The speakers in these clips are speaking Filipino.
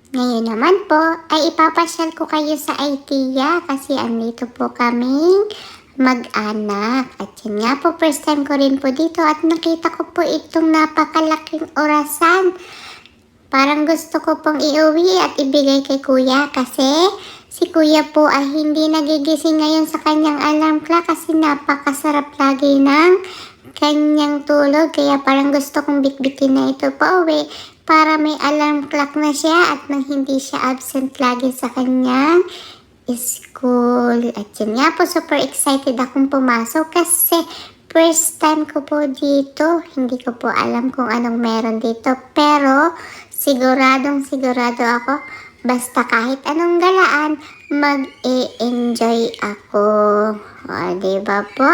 Ngayon naman po ay ipapasyal ko kayo sa IKEA kasi andito po kaming mag-anak. At yun nga po, first time ko rin po dito at nakita ko po itong napakalaking orasan. Parang gusto ko pong iuwi at ibigay kay kuya kasi si kuya po ay hindi nagigising ngayon sa kanyang alarm clock kasi napakasarap lagi ng kanyang tulog. Kaya parang gusto kong bitbitin na ito pa uwi para may alarm clock na siya at nang hindi siya absent lagi sa kanyang school. At yun nga po, super excited akong pumasok kasi first time ko po dito. Hindi ko po alam kung anong meron dito. Pero sigurado ako. Basta kahit anong galaan, mag-e-enjoy ako. O, diba po?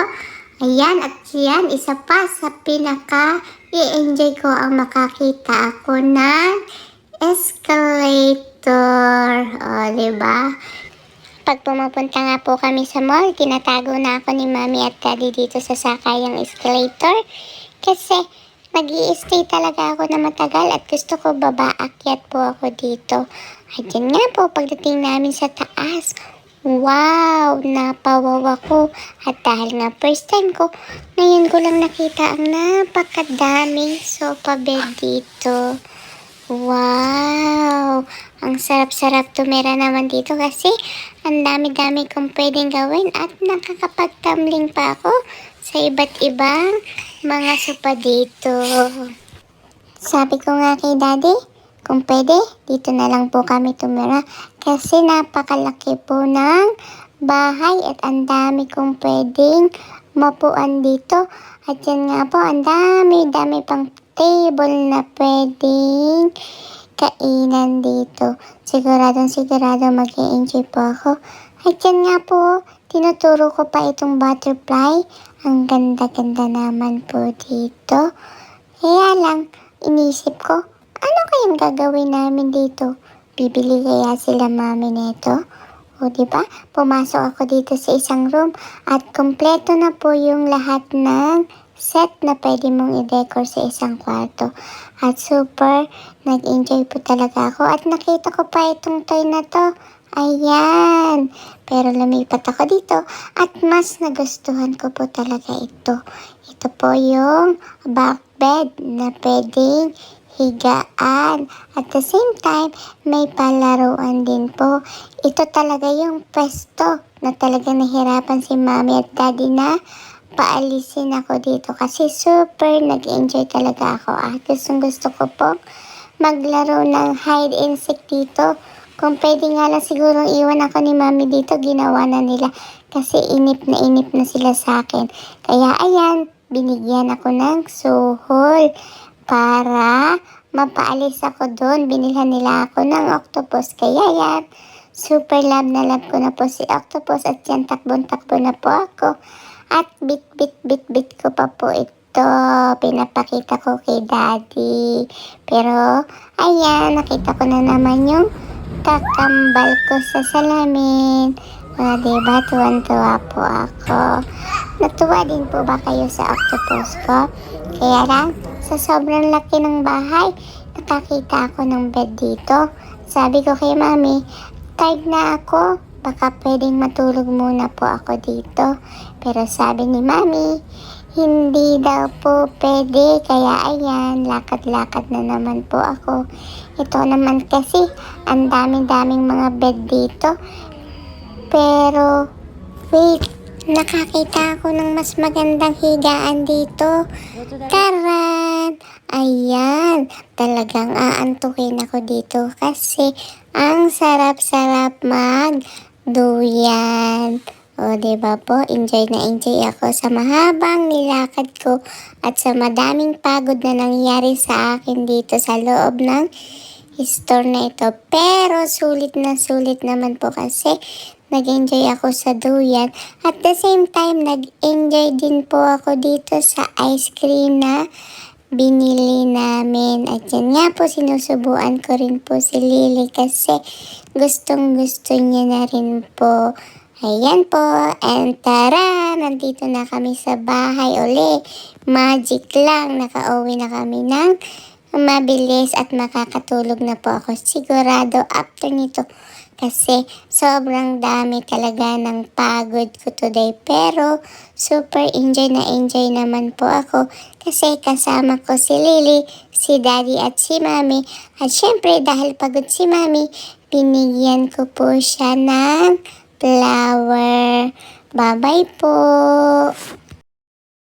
Ayan, at yan, isa pa sa pinaka i-enjoy ko ang makakita ako ng escalator. O, diba? Pag pumapunta nga po kami sa mall, tinatago na ako ni Mami at Daddy dito sa sakayang escalator. Kasi nag-i-stay talaga ako na matagal at gusto ko baba-akyat po ako dito. At yun nga po, pagdating namin sa taas, wow! Napawaw ako. At dahil nga first time ko, ngayon ko lang nakita ang napakadaming sofa bed dito. Wow! Ang sarap-sarap tumira naman dito kasi ang dami-dami kong pwedeng gawin at nakakapagtumbling pa ako sa iba't ibang mga sopa dito. Sabi ko nga kay Daddy, kung pwede, dito na lang po kami tumira kasi napakalaki po ng bahay at ang dami kong pwedeng mapuan dito. At yan nga po, ang dami pang table na pwedeng kainan dito. Sigurado mag-i-enjoy po ako. At yan nga po, tinuturo ko pa itong butterfly. Ang ganda-ganda naman po dito. Kaya lang, inisip ko, ano kayang gagawin namin dito? Bibili kaya sila Mami nito? O diba, pumasok ako dito sa isang room at kompleto na po yung lahat ng set na pwede mong i-decor sa isang kwarto. At super nag-enjoy po talaga ako at nakita ko pa itong toy na to. Ayan. Pero lumipat ako dito at mas nagustuhan ko po talaga ito. Ito po yung back bed na pwedeng higaan. At the same time, may palaruan din po. Ito talaga yung pwesto na talaga nahirapan si Mami at Daddy na paalisin ako dito kasi super nag-enjoy talaga ako. At gusto ko po maglaro ng hide and seek dito. Kung pwede nga lang siguro iwan ako ni Mami dito, ginawa na nila kasi inip na sila sa akin. Kaya ayan, binigyan ako ng suhol para mapaalis ako doon. Binilhan nila ako ng octopus. Kaya yan, super love na love ko na po si octopus at yan takbon-takbo na po ako. At bit ko pa po ito. Pinapakita ko kay Daddy. Pero, ayan, nakita ko na naman yung kakambal ko sa salamin. Diba, tuwan-tuwa po ako. Natuwa din po ba kayo sa octopus ko? Kaya lang, sa sobrang laki ng bahay, nakakita ako ng bed dito. Sabi ko kay Mami, tired na ako. Baka pwedeng matulog muna po ako dito. Pero sabi ni Mami, hindi daw po pwede. Kaya ayan, lakad-lakad na naman po ako. Ito naman kasi, ang daming mga bed dito. Pero, wait, nakakita ako ng mas magandang higaan dito. Karan! Ayan, talagang aantukin ako dito kasi ang sarap-sarap magduyan. O, diba po, enjoy na enjoy ako sa mahabang nilakad ko at sa madaming pagod na nangyari sa akin dito sa loob ng store na ito. Pero sulit naman po kasi nag-enjoy ako sa duyan. At the same time, nag-enjoy din po ako dito sa ice cream na binili namin. At yan nga po, sinusubuan ko rin po si Lily kasi gustong-gusto niya na rin po. Ayan po, and tara, nandito na kami sa bahay uli. Magic lang, nakauwi na kami ng mabilis at makakatulog na po ako sigurado after nito. Kasi sobrang dami talaga ng pagod ko today. Pero super enjoy naman po ako. Kasi kasama ko si Lily, si Daddy at si Mami. At syempre dahil pagod si Mami, binigyan ko po siya ng flower. Bye-bye po!